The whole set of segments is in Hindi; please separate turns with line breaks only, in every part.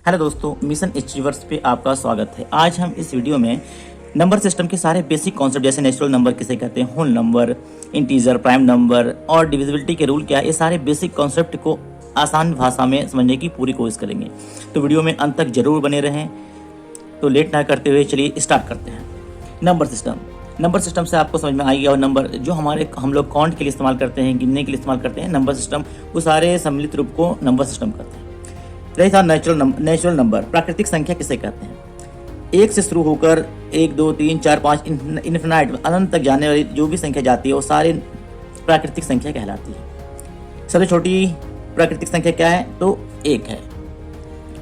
हेलो दोस्तों, मिशन अचीवर्स पे आपका स्वागत है। आज हम इस वीडियो में नंबर सिस्टम के सारे बेसिक कॉन्सेप्ट जैसे नेचुरल नंबर किसे कहते हैं, whole number, integer, prime number और डिविजिबिलिटी के रूल क्या है, ये सारे बेसिक कॉन्सेप्ट को आसान भाषा में समझने की पूरी कोशिश करेंगे। तो वीडियो में अंत तक जरूर बने रहें। तो लेट ना करते हुए चलिए स्टार्ट करते हैं। नंबर सिस्टम से आपको समझ में आ गया। और नंबर जो हम लोग काउंट के लिए इस्तेमाल करते हैं, गिनने के लिए इस्तेमाल करते हैं, नंबर सिस्टम वो सारे सम्मिलित रूप को नंबर सिस्टम करते हैं। रही था नेचुरल नंबर, प्राकृतिक संख्या किसे कहते हैं? एक से शुरू होकर 1, 2, 3, 4, 5 इन्फिनाइट अनंत तक जाने वाली जो भी संख्या जाती है वो सारे प्राकृतिक संख्या कहलाती है। सबसे छोटी प्राकृतिक संख्या क्या है? तो 1 है।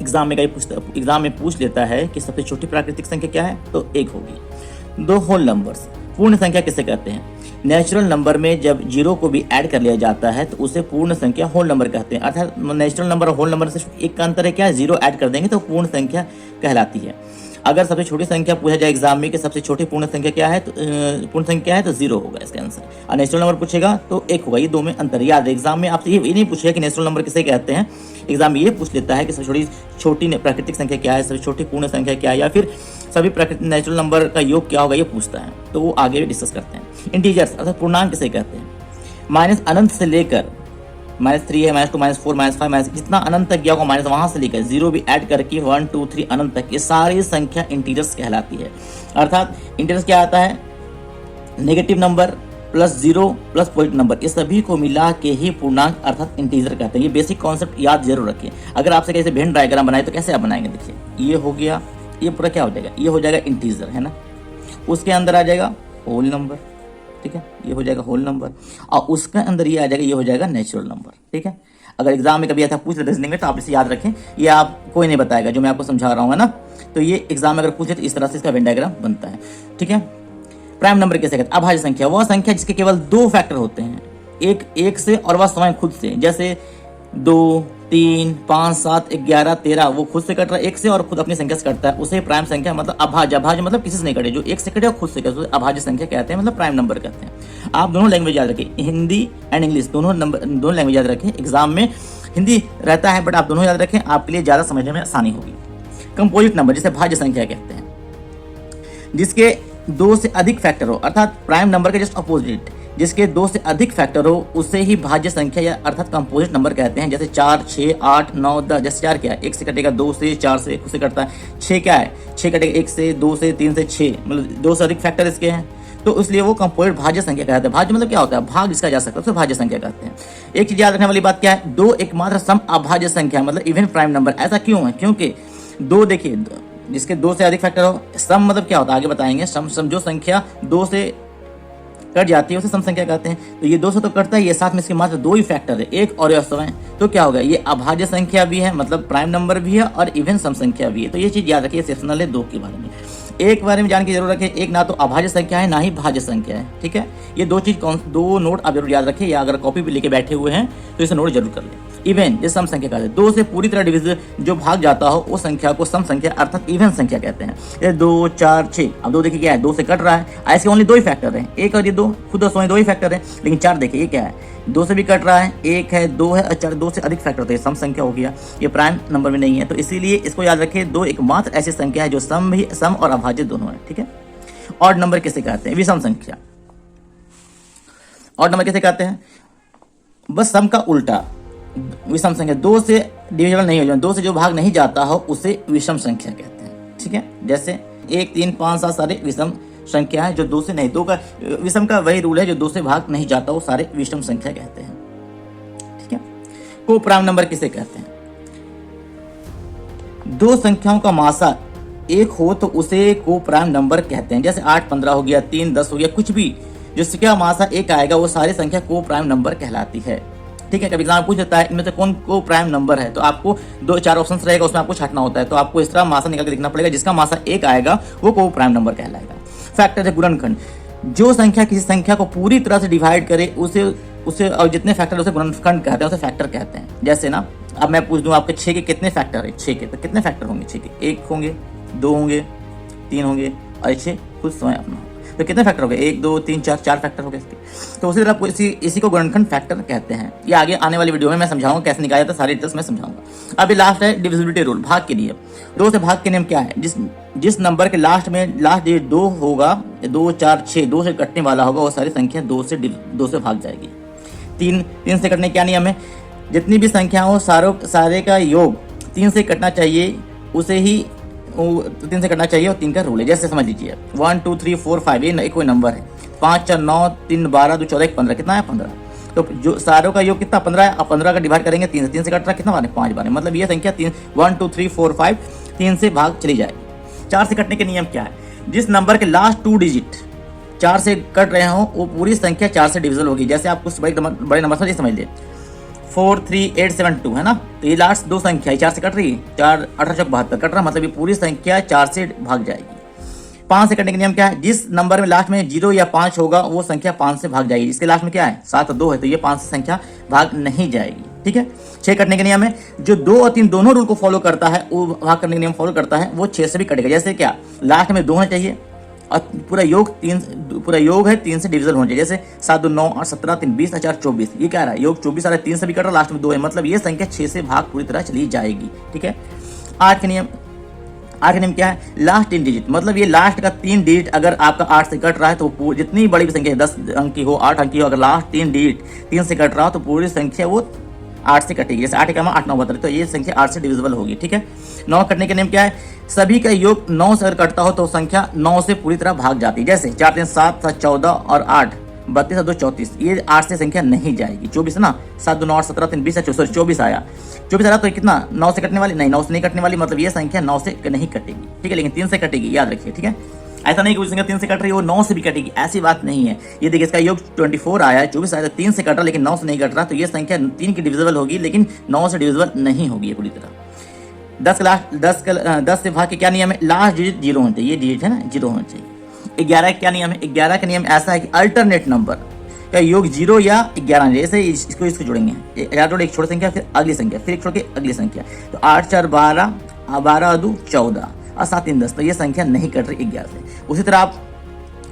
एग्जाम में पूछ लेता है कि सबसे छोटी प्राकृतिक संख्या क्या है, तो 1 होगी। 2 होल नंबर्स, पूर्ण संख्या किसे कहते हैं? नेचुरल नंबर में जब जीरो को भी ऐड कर लिया जाता है तो उसे पूर्ण संख्या होल नंबर कहते हैं। अर्थात नेचुरल नंबर और होल नंबर से एक का अंतर है क्या? जीरो ऐड कर देंगे तो पूर्ण संख्या कहलाती है। अगर सबसे छोटी संख्या पूछा जाए एग्जाम में कि सबसे छोटी पूर्ण संख्या क्या है, तो पूर्ण संख्या है तो 0 होगा इसका आंसर। और नेचुरल नंबर पूछेगा तो 1 होगा। ये दो में अंतर याद है। एग्जाम में आपसे ये नहीं पूछेगा कि नेचुरल नंबर किसे कहते हैं। एग्जाम में ये पूछ लेता है कि सबसे छोटी प्राकृतिक संख्या क्या है, सबसे छोटी पूर्ण संख्या क्या है, या फिर सभी प्राकृतिक नेचुरल नंबर का योग क्या होगा, ये पूछता है। तो वो आगे भी डिस्कस करते हैं। इंटीजर्स अर्थात पूर्णांक किसे कहते हैं? माइनस अनंत से लेकर -3 है, -2, -4, -5 जितना अनंत तक गया होगा माइनस, वहां से लेकर 0 भी ऐड करके 1, 2, 3 अनंत तक, ये सारी संख्या इंटीजर्स कहलाती है। अर्थात इंटीजर्स क्या आता है? Negative number plus 0 plus positive number, ये सभी को मिला के ही पूर्णांक अर्थात इंटीजर कहते हैं। ये बेसिक कॉन्सेप्ट याद जरूर रखिए। अगर आपसे कैसे वेन डायग्राम बनाए तो कैसे आप बनाएंगे? देखिए, ये हो गया, ये पूरा क्या हो जाएगा? ये हो जाएगा इंटीजर, है ना। उसके अंदर आ जाएगा होल नंबर, ठीक है, ये हो जाएगा होल नंबर। और उसके अंदर ये आ जाएगा, ये हो जाएगा नेचुरल नंबर, ठीक है। अगर एग्जाम में कभी ऐसा पूछ लेते रीजनिंग में तो आप इसे याद रखें। ये आप कोई नहीं बताएगा जो मैं आपको समझा रहा हूँ, है ना। तो ये एग्जाम में अगर पूछे तो इस तरह से इसका वेन डायग्राम बनता है, ठीक है। प्राइम नंबर किसे कहते हैं? अभाज्य संख्या, वह संख्या जिसके केवल 2 फैक्टर होते हैं, एक से और वह स्वयं खुद से। जैसे 2, 3, 5, 7, 11, 13 वो खुद से कट रहा है 1 से और खुद अपनी संख्या से कटता है, उसे प्राइम संख्या मतलब अभाज्य मतलब किसी से नहीं कटे, जो 1 से कटे और खुद से कटे, उसे अभाज्य संख्या कहते हैं, मतलब प्राइम नंबर कहते हैं। आप दोनों लैंग्वेज याद रखें, हिंदी एंड इंग्लिश दोनों लैंग्वेज याद रखें। एग्जाम में हिंदी रहता है बट आप दोनों याद रखें, आपके लिए ज्यादा समझने में आसानी होगी। कंपोजिट नंबर जिसे भाज्य संख्या कहते हैं, जिसके 2 से अधिक फैक्टर हो, अर्थात प्राइम नंबर के जस्ट अपोजिट, जिसके 2 से अधिक फैक्टर हो उसे ही भाज्य संख्या या अर्थात कंपोजिट नंबर कहते हैं। जैसे 4, 6, 8, 9, 10। जैसे 4 क्या है? 1 से कटेगा, 2 से, 4 से, खुद से कटता है। 6 क्या है? 6 कटेगा 1 से, 2 से, 3 से, 6 मतलब 2 से अधिक फैक्टर इसके हैं, तो इसलिए वो कंपोजिट भाज्य संख्या कहते हैं। भाज्य मतलब क्या होता है? भाग जिसका जा सकता है उसे भाज्य संख्या कहते हैं। एक चीज याद रखने वाली बात क्या है? 2 एकमात्र सम अभाज्य संख्या मतलब इवन प्राइम नंबर। ऐसा क्यों है? क्योंकि 2 देखिए, जिसके 2 से अधिक फैक्टर हो, सम मतलब क्या होता है आगे बताएंगे। सम जो संख्या 2 से कट जाती है उसे सम संख्या कहते हैं। तो ये 2 से तो कटता है, ये साथ में इसके मात्र 2 ही फैक्टर है, 1 और स्वयं, तो क्या होगा? ये अभाज्य संख्या भी है, मतलब प्राइम नंबर भी है और इवन सम संख्या भी है। तो ये चीज याद रखिए सेक्शनल है 2 के बारे में। एक बारे में जान के जरूर रखें, एक ना तो अभाज्य संख्या है ना ही भाज्य संख्या है, ठीक है। ये 2 नोट आप जरूर याद रखें, या अगर कॉपी भी लेके बैठे हुए हैं तो इसे नोट जरूर कर लें। इवन जिस सम संख्या कहते हैं, 2 से पूरी तरह डिविजन जो भाग जाता हो उस संख्या को सम संख्या अर्थात इवन संख्या कहते हैं। ये 2, 4, 6, अब 2 देखिए क्या है? 2 से कट रहा है, ऐसे ओनली 2 ही फैक्टर है, 1 और ये 2, खुद और स्वयं 2 ही फैक्टर है। लेकिन 4 देखिए ये क्या है? 2 से भी कट रहा है, 1 है, 2 है और 4, 2 से अधिक फैक्टर, तो ये सम संख्या हो गया, ये प्राइम नंबर में नहीं है। तो इसीलिए इसको याद रखें, 2 एकमात्र ऐसी संख्या है जो सम और अभाज्य दोनों है, ठीक है। ऑड नंबर किसे कहते हैं? विषम संख्या। ऑड नंबर किसे कहते हैं? बस सम का उल्टा, विषम संख्या। 2 से डिविजिबल नहीं हो जाए, 2 से जो भाग नहीं जाता हो उसे विषम संख्या कहते हैं, ठीक है। जैसे 1, 3, 5, 7 सारे विषम संख्या है जो 2 से नहीं, 2 का विषम का वही रूल है, जो 2 से भाग नहीं जाता वो सारे विषम संख्या कहते हैं, ठीक है। को प्राइम नंबर किसे कहते हैं? 2 संख्याओं का मासा 1 हो तो उसे को प्राइम नंबर कहते हैं। जैसे 8, 15 हो गया, 3, 10 हो गया, कुछ भी जिसका मासा 1 आएगा वो सारी संख्या को प्राइम नंबर कहलाती है, ठीक है। कभी एग्जाम पूछ लेता है इनमें से कौन को प्राइम नंबर है, तो आपको 2-4 ऑप्शंस रहेगा, उसमें आपको छांटना होता है। तो आपको इस तरह मासा निकाल के देखना पड़ेगा, जिसका मासा 1 आएगा वो को प्राइम नंबर कहलाएगा। फैक्टर है गुणनखंड, जो संख्या किसी संख्या को पूरी तरह से डिवाइड करे उसे और जितने फैक्टर उसे गुणनखंड कहते हैं, उसे फैक्टर कहते हैं। जैसे ना अब मैं पूछ दूं आपके 6 के कितने फैक्टर है? 6 के तो कितने फैक्टर होंगे? 6 के 1 होंगे, 2 होंगे, 3 होंगे और 6 खुद स्वयं अपना। तो कितने फैक्टर हो गए, 1 2 3 4, 4 फैक्टर हो गए इसके। तो उसी तरह इसी को गुणनखंड फैक्टर कहते हैं। ये आगे आने वाली वीडियो में मैं समझाऊंगा कैसे निकाला जाता है, सारी डिटेल्स मैं समझाऊंगा। अभी लास्ट है डिविजिबिलिटी रूल, भाग के लिए। 2 से भाग के नियम क्या है, जिस नंबर के लास्ट डिजिट 2 होगा, 2 4 6, 2 से कटने वाला होगा, वो सारी संख्या 2 से भाग जाएगी। 3 से कटने क्या नियम है, जितनी भी संख्या हो सारे का योग 3 से कटना चाहिए, उसे ही 3 से कटना चाहिए, और 3 का रूल है। जैसे समझ लीजिए 1 2 3 4 5, ये कोई नंबर है, 5 4 9 3 12 2 14 15, कितना है 15। तो जो सारों का योग कितना 15 है, अब 15 का डिवाइड करेंगे 3 से कट रहा है कितना बार, 5 बार, मतलब ये संख्या 1 2 3 4 5 3 से भाग चली जाएगी। 4 से कटने के नियम क्या है, जिस नंबर के लास्ट 2 डिजिट 4 से कट रहे हो वो पूरी संख्या 4 से डिविजिबल होगी। जैसे आप कुछ बड़े नंबर से समझ लिए 4 3 8 7 2 है ना, तो ये लास्ट 2 संख्या 4 से कट रही है, 4 18 चौक 72 कट रहा, मतलब ये पूरी संख्या 4 से भाग जाएगी। 5 से कटने के नियम क्या है, जिस नंबर में लास्ट में 0 या 5 होगा वो संख्या 5 से भाग जाएगी। इसके लास्ट में क्या है 7 2 है, तो ये 5 से संख्या भाग नहीं जाएगी। ठीक है। 6 कटने के नियम है, जो 2 और 3 दोनों रूल को फॉलो करता है, वो भाग करने के नियम फॉलो करता है, वो 6 से भी कटेगा। जैसे क्या, लास्ट में 2 होना चाहिए और पूरा योग है 3 से डिविजल होना चाहिए। जैसे 7 2 9 8 17 3 20 4 24, ये क्या रहा है, योग 24 आ रहा है, 3 से भी कट रहा, लास्ट में 2 है, मतलब ये संख्या 6 से भाग पूरी तरह चली जाएगी। ठीक है। 8 का नियम क्या है, लास्ट 3 डिजिट, मतलब ये लास्ट का 3 डिजिट अगर आपका 8 से कट रहा है तो जितनी बड़ी भी संख्या 10 अंक की हो 8 अंक की हो, अगर लास्ट 3 डिजिट 3 से कट रहा हो तो पूरी संख्या वो 8 से कटेगी। जैसे 8 का 8 9 12, तो ये संख्या 8 से डिविजिबल होगी। ठीक है। 9 कटने का नियम क्या है, सभी का योग 9 से अगर कटता हो तो संख्या 9 से पूरी तरह भाग जाती है। जैसे 4 3 7 7 14 और 8 32 2 34, ये 8 से संख्या नहीं जाएगी। 24 ना, 7 2 9 8 17 3 20 24 आया, 24 आ रहा, तो कितना 9 से कटने वाली नहीं, 9 से नहीं कटने वाली, मतलब ये संख्या 9 से नहीं कटेगी। ठीक है, लेकिन 3 से कटेगी, याद रखिए। ठीक है, ऐसा नहीं कि कोई संख्या 3 से कट रही है वो 9 से भी कटेगी, ऐसी बात नहीं है। ये देखिए इसका योग 24 आया है, 24 आया, 3 से कट रहा लेकिन 9 से नहीं कट रहा, तो ये संख्या 3 की डिविजिबल होगी लेकिन 9 से डिविजिबल नहीं होगी पूरी तरह। 10 से भाग के क्या नियम है, लास्ट डिजिट 0 होना चाहिए, ये डिजिट है ना 0 होना चाहिए। 11 का क्या नियम है, 11 का नियम ऐसा है कि अल्टरनेट नंबर का योग 0 या 11, जैसे इसको जोड़ेंगे, एक छोटी संख्या फिर अगली संख्या फिर एक छोड़ के अगली संख्या, तो 8 4 12 12 2 14 और 7 3 10, तो ये संख्या नहीं कट रही 11 से। उसी तरह आप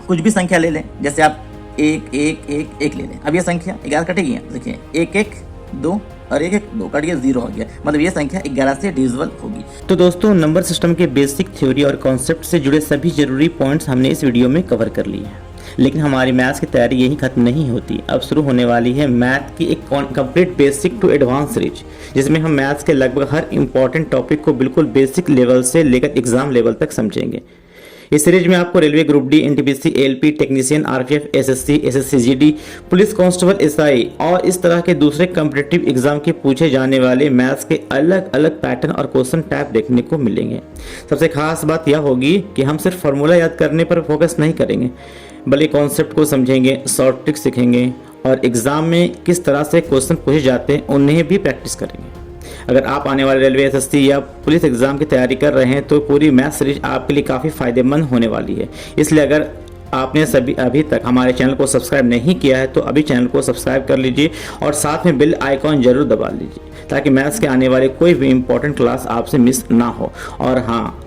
कुछ भी संख्या ले लें, जैसे आप 1 1 1 1 ले लें, अब ये संख्या 11 कटेगी, देखिए 1 1 2 और 1 1 2 कट गया, 0 हो गया, मतलब ये संख्या 11 से डिविजिबल होगी। तो दोस्तों, नंबर सिस्टम के बेसिक थ्योरी और कॉन्सेप्ट से जुड़े सभी जरूरी पॉइंट्स हमने इस वीडियो में कवर कर लिए हैं, लेकिन हमारी मैथ्स की तैयारी यही खत्म नहीं होती। अब शुरू होने वाली है मैथ की एक complete basic to advance series, जिसमें हम मैथ्स के लगभग हर इंपॉर्टेंट टॉपिक को बिल्कुल बेसिक लेवल से लेकर एग्जाम लेवल तक समझेंगे। इस सीरीज में आपको railway group D, NTPC, ALP, technician, RPF, SSC, SSC GD, police constable, SI और इस तरह के दूसरे कॉम्पिटिटिव एग्जाम के पूछे जाने वाले मैथ्स के अलग अलग पैटर्न और क्वेश्चन टाइप देखने को मिलेंगे। सबसे खास बात यह होगी कि हम सिर्फ फॉर्मूला याद करने पर फोकस नहीं करेंगे, बल्कि कॉन्सेप्ट को समझेंगे, शॉर्ट ट्रिक सीखेंगे और एग्जाम में किस तरह से क्वेश्चन पूछे जाते हैं उन्हें भी प्रैक्टिस करेंगे। अगर आप आने वाले रेलवे, एसएससी या पुलिस एग्जाम की तैयारी कर रहे हैं तो पूरी मैथ सीरीज आपके लिए काफ़ी फायदेमंद होने वाली है। इसलिए अगर आपने अभी तक हमारे चैनल को सब्सक्राइब नहीं किया है तो अभी चैनल को सब्सक्राइब कर लीजिए और साथ में बेल आइकॉन जरूर दबा लीजिए, ताकि मैथ्स के आने वाले कोई भी इंपॉर्टेंट क्लास आपसे मिस ना हो। और हाँ,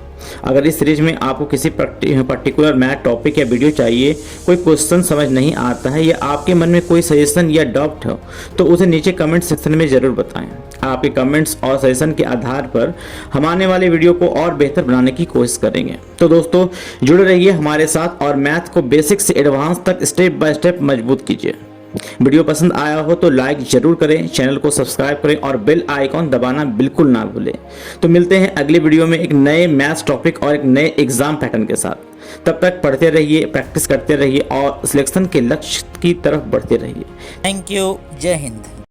अगर इस सीरीज में आपको किसी पर्टिकुलर मैथ टॉपिक या वीडियो चाहिए, कोई क्वेश्चन समझ नहीं आता है या आपके मन में कोई सजेशन या डाउट हो, तो उसे नीचे कमेंट सेक्शन में ज़रूर बताएं। आपके कमेंट्स और सजेशन के आधार पर हम आने वाले वीडियो को और बेहतर बनाने की कोशिश करेंगे। तो दोस्तों, जुड़े रहिए हमारे साथ और मैथ को बेसिक से एडवांस तक स्टेप बाय स्टेप मजबूत कीजिए। वीडियो पसंद आया हो तो लाइक जरूर करें, चैनल को सब्सक्राइब करें और बेल आइकॉन दबाना बिल्कुल ना भूलें। तो मिलते हैं अगले वीडियो में एक नए मैथ्स टॉपिक और एक नए एग्जाम पैटर्न के साथ। तब तक पढ़ते रहिए, प्रैक्टिस करते रहिए और सिलेक्शन के लक्ष्य की तरफ बढ़ते रहिए।
Thank you. जय हिंद।